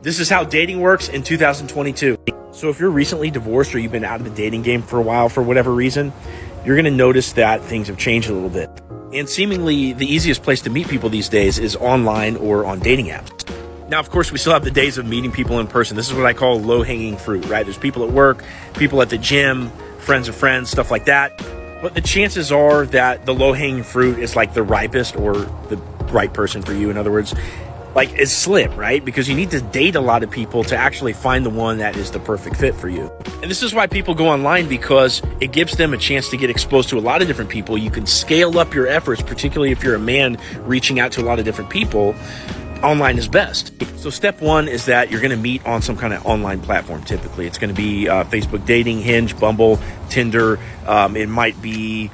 This is how dating works in 2022. So if you're recently divorced or you've been out of the dating game for a while for whatever reason, you're going to notice that things have changed a little bit. And seemingly the easiest place to meet people these days is online or on dating apps. Now, of course, we still have the days of meeting people in person. This is what I call low-hanging fruit, right? There's people at work, people at the gym, friends of friends, stuff like that. But the chances are that the low-hanging fruit is like the ripest, or the right person for you, in other words, like is slim, right? Because you need to date a lot of people to actually find the one that is the perfect fit for you. And this is why people go online, because it gives them a chance to get exposed to a lot of different people. You can scale up your efforts, particularly if you're a man reaching out to a lot of different people. Online is best. So step one is that you're going to meet on some kind of online platform. Typically, it's going to be Facebook dating, Hinge, Bumble, Tinder. It might be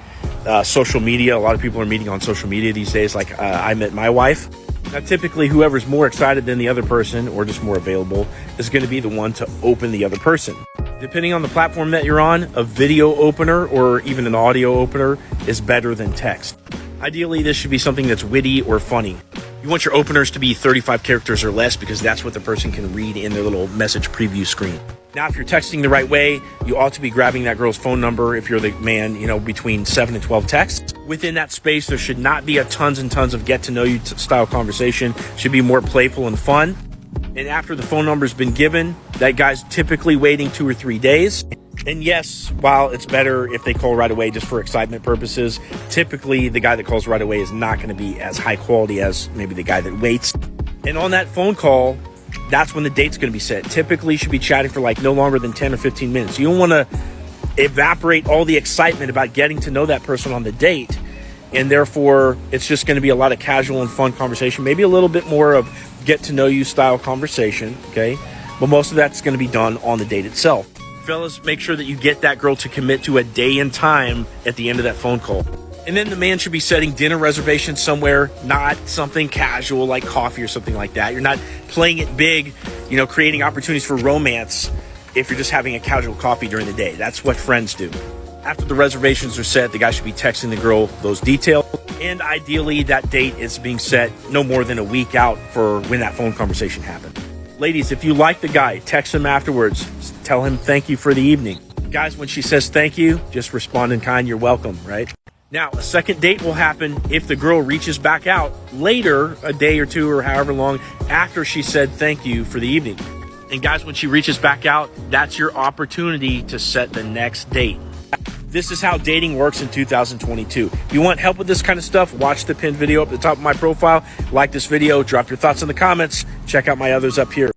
social media. A lot of people are meeting on social media these days. Like I met my wife. Now, typically, whoever's more excited than the other person or just more available is going to be the one to open the other person. Depending on the platform that you're on, a video opener or even an audio opener is better than text. Ideally, this should be something that's witty or funny. You want your openers to be 35 characters or less, because that's what the person can read in their little message preview screen. Now, if you're texting the right way, you ought to be grabbing that girl's phone number. If you're the man, between 7 and 12 texts. Within that space, there should not be a tons and tons of get to know you style conversation. It should be more playful and fun. And after the phone number's been given, that guy's typically waiting 2 or 3 days. And yes, while it's better if they call right away just for excitement purposes, typically the guy that calls right away is not going to be as high quality as maybe the guy that waits. And on that phone call, that's when the date's going to be set. Typically, you should be chatting for like no longer than 10 or 15 minutes. You don't want to evaporate all the excitement about getting to know that person on the date. And therefore, it's just going to be a lot of casual and fun conversation, maybe a little bit more of get to know you style conversation, okay? But most of that's going to be done on the date itself. Fellas, make sure that you get that girl to commit to a day and time at the end of that phone call. And then the man should be setting dinner reservations somewhere, not something casual like coffee or something like that. You're not playing it big, creating opportunities for romance if you're just having a casual coffee during the day. That's what friends do. After the reservations are set, the guy should be texting the girl those details. And ideally, that date is being set no more than a week out for when that phone conversation happened. Ladies, if you like the guy, text him afterwards. Tell him thank you for the evening. Guys, when she says thank you, just respond in kind. You're welcome, right? Now, a second date will happen if the girl reaches back out later, a day or two or however long after she said thank you for the evening. And guys, when she reaches back out, that's your opportunity to set the next date. This is how dating works in 2022. If you want help with this kind of stuff, watch the pinned video up at the top of my profile. Like this video, drop your thoughts in the comments. Check out my others up here.